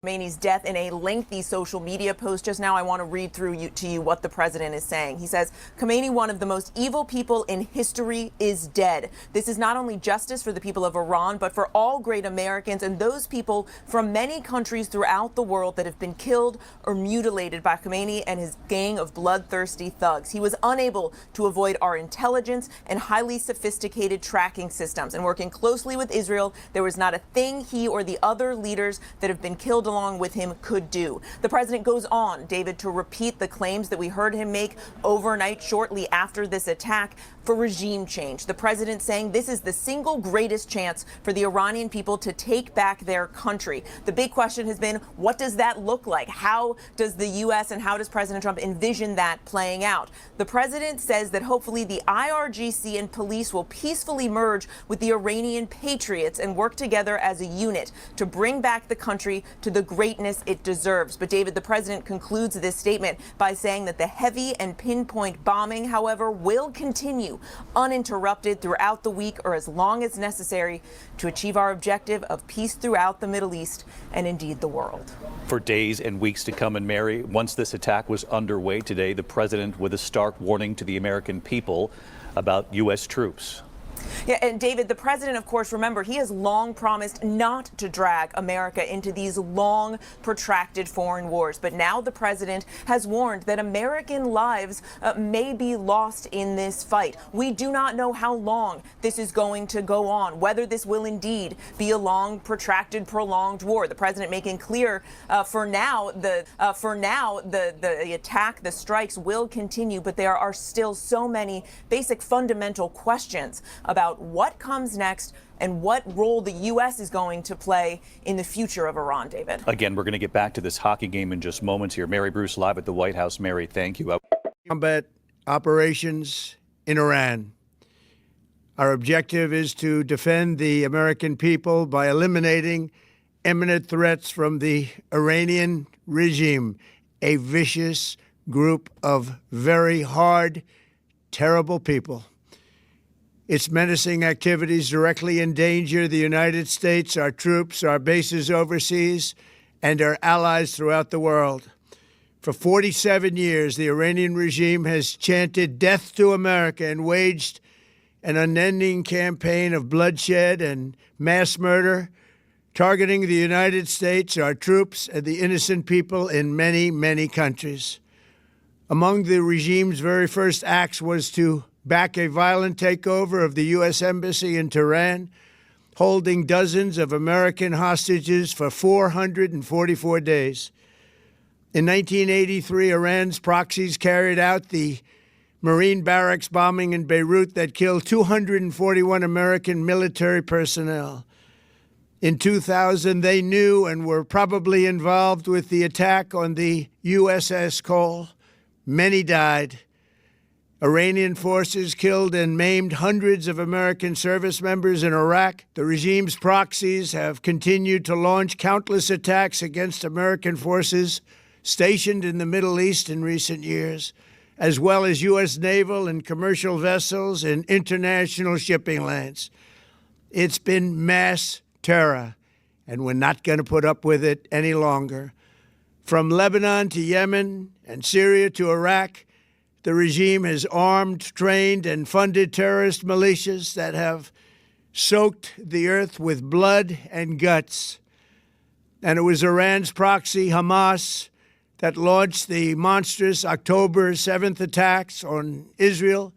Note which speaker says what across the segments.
Speaker 1: Khamenei's death in a lengthy social media post just now. I want to read through to you what the president is saying. He says, Khamenei, one of the most evil people in history, is dead. This is not only justice for the people of Iran, but for all great Americans and those people from many countries throughout the world that have been killed or mutilated by Khamenei and his gang of bloodthirsty thugs. He was unable to avoid our intelligence and highly sophisticated tracking systems. And working closely with Israel, there was not a thing he or the other leaders that have been killed along with him could do. The president goes on, David, to repeat the claims that we heard him make overnight shortly after this attack for regime change. The president saying this is the single greatest chance for the Iranian people to take back their country. The big question has been, what does that look like? How does the U.S. and how does President Trump envision that playing out? The president says that hopefully the IRGC and police will peacefully merge with the Iranian patriots and work together as a unit to bring back the country to the greatness it deserves. But David, the president concludes this statement by saying that the heavy and pinpoint bombing, however, will continue uninterrupted throughout the week or as long as necessary to achieve our objective of peace throughout the Middle East and indeed the world.
Speaker 2: For days and weeks to come, and Mary, once this attack was underway today, the president with a stark warning to the American people about U.S. troops.
Speaker 1: Yeah, and David, the president, of course, remember, he has long promised not to drag America into these long, protracted foreign wars. But now the president has warned that American lives may be lost in this fight. We do not know how long this is going to go on, whether this will indeed be a long, protracted, prolonged war. The president making clear for now the attack, the strikes will continue, but there are still so many basic fundamental questions about what comes next and what role the U.S. is going to play in the future of Iran, David.
Speaker 2: Again, we're going to get back to this hockey game in just moments here. Mary Bruce live at the White House. Mary, thank you.
Speaker 3: Combat operations in Iran. Our objective is to defend the American people by eliminating imminent threats from the Iranian regime, a vicious group of very hard, terrible people. Its menacing activities directly endanger the United States, our troops, our bases overseas, and our allies throughout the world. For 47 years, the Iranian regime has chanted death to America and waged an unending campaign of bloodshed and mass murder, targeting the United States, our troops, and the innocent people in many, many countries. Among the regime's very first acts was to back a violent takeover of the U.S. Embassy in Tehran, holding dozens of American hostages for 444 days. In 1983, Iran's proxies carried out the Marine barracks bombing in Beirut that killed 241 American military personnel. In 2000, they knew and were probably involved with the attack on the USS Cole. Many died. Iranian forces killed and maimed hundreds of American service members in Iraq. The regime's proxies have continued to launch countless attacks against American forces stationed in the Middle East in recent years, as well as U.S. naval and commercial vessels and international shipping lanes. It's been mass terror, and we're not going to put up with it any longer. From Lebanon to Yemen and Syria to Iraq, the regime has armed, trained, and funded terrorist militias that have soaked the earth with blood and guts. And it was Iran's proxy, Hamas, that launched the monstrous October 7th attacks on Israel,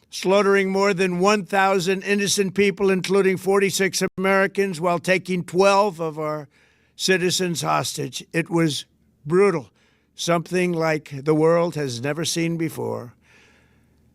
Speaker 3: slaughtering more than 1,000 innocent people, including 46 Americans, while taking 12 of our citizens hostage. It was brutal. Something like the world has never seen before.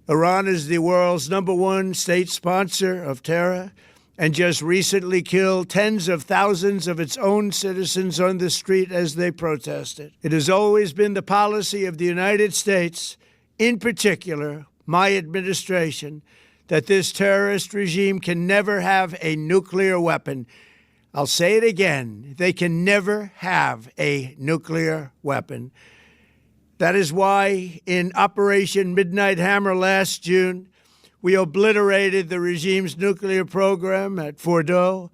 Speaker 3: Iran is the world's #1 state sponsor of terror and just recently killed tens of thousands of its own citizens on the street as they protested. It has always been the policy of the United States, in particular my administration, that this terrorist regime can never have a nuclear weapon. I'll say it again, they can never have a nuclear weapon. That is why in Operation Midnight Hammer last June, we obliterated the regime's nuclear program at Fordow,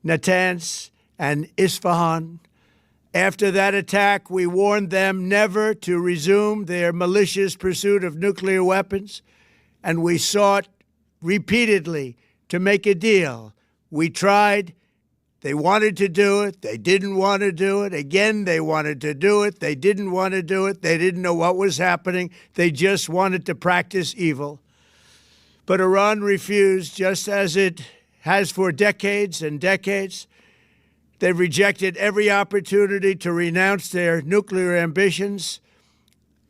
Speaker 3: Natanz, and Isfahan. After that attack, we warned them never to resume their malicious pursuit of nuclear weapons, and we sought repeatedly to make a deal. We tried. They wanted to do it. They didn't want to do it. Again, they wanted to do it. They didn't want to do it. They didn't know what was happening. They just wanted to practice evil. But Iran refused, just as it has for decades and decades. They've rejected every opportunity to renounce their nuclear ambitions,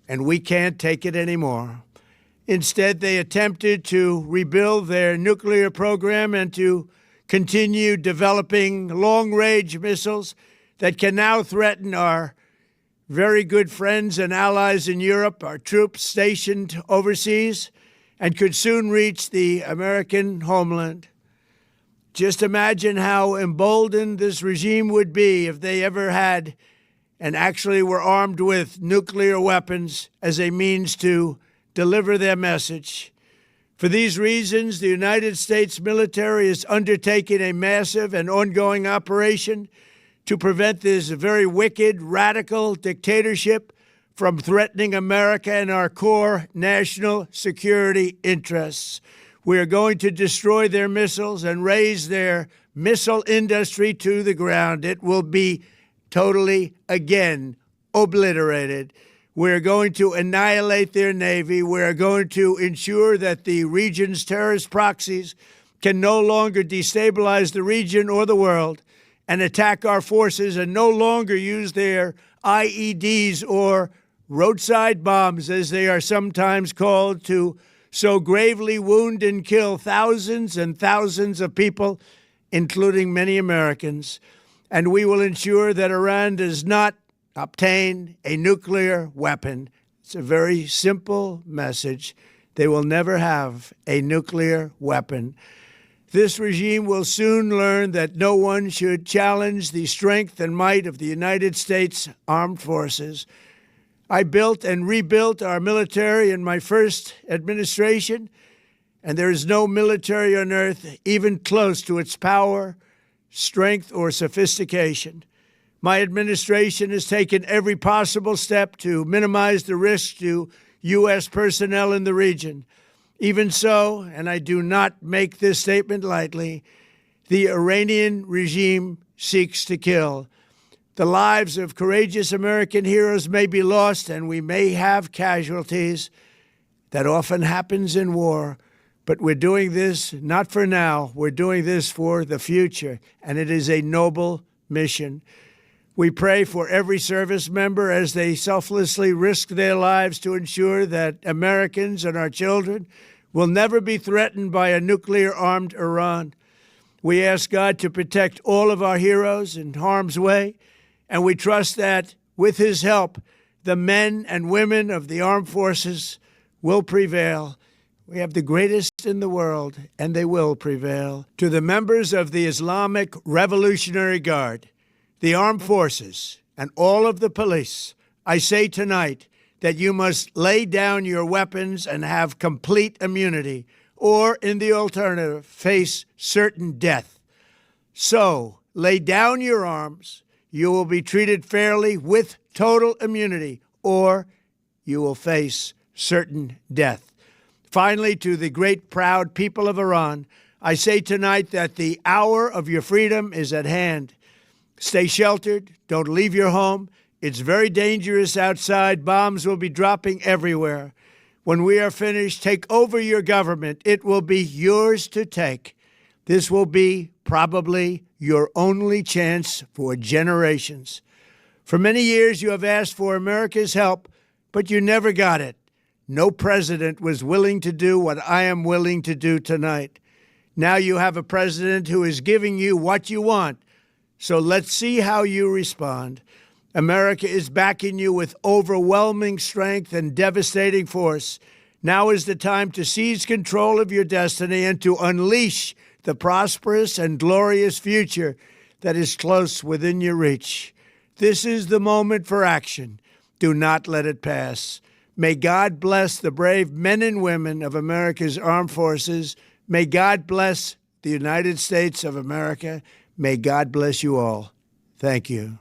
Speaker 3: and we can't take it anymore. Instead, they attempted to rebuild their nuclear program and to continue developing long-range missiles that can now threaten our very good friends and allies in Europe, our troops stationed overseas, and could soon reach the American homeland. Just imagine how emboldened this regime would be if they ever had and actually were armed with nuclear weapons as a means to deliver their message. For these reasons, the United States military is undertaking a massive and ongoing operation to prevent this very wicked, radical dictatorship from threatening America and our core national security interests. We are going to destroy their missiles and raise their missile industry to the ground. It will be totally, again, obliterated. We're going to annihilate their Navy. We're going to ensure that the region's terrorist proxies can no longer destabilize the region or the world and attack our forces and no longer use their IEDs or roadside bombs, as they are sometimes called, to so gravely wound and kill thousands and thousands of people, including many Americans. And we will ensure that Iran does not obtain a nuclear weapon. It's a very simple message. They will never have a nuclear weapon. This regime will soon learn that no one should challenge the strength and might of the United States Armed Forces. I built and rebuilt our military in my first administration, and there is no military on earth even close to its power, strength, or sophistication. My administration has taken every possible step to minimize the risk to U.S. personnel in the region. Even so, and I do not make this statement lightly, the Iranian regime seeks to kill. The lives of courageous American heroes may be lost, and we may have casualties. That often happens in war. But we're doing this not for now. We're doing this for the future, and it is a noble mission. We pray for every service member as they selflessly risk their lives to ensure that Americans and our children will never be threatened by a nuclear-armed Iran. We ask God to protect all of our heroes in harm's way, and we trust that, with his help, the men and women of the armed forces will prevail. We have the greatest in the world, and they will prevail. To the members of the Islamic Revolutionary Guard, the armed forces, and all of the police, I say tonight that you must lay down your weapons and have complete immunity, or, in the alternative, face certain death. So, lay down your arms. You will be treated fairly with total immunity, or you will face certain death. Finally, to the great, proud people of Iran, I say tonight that the hour of your freedom is at hand. Stay sheltered. Don't leave your home. It's very dangerous outside. Bombs will be dropping everywhere. When we are finished, take over your government. It will be yours to take. This will be probably your only chance for generations. For many years, you have asked for America's help, but you never got it. No president was willing to do what I am willing to do tonight. Now you have a president who is giving you what you want. So let's see how you respond. America is backing you with overwhelming strength and devastating force. Now is the time to seize control of your destiny and to unleash the prosperous and glorious future that is close within your reach. This is the moment for action. Do not let it pass. May God bless the brave men and women of America's armed forces. May God bless the United States of America. May God bless you all. Thank you.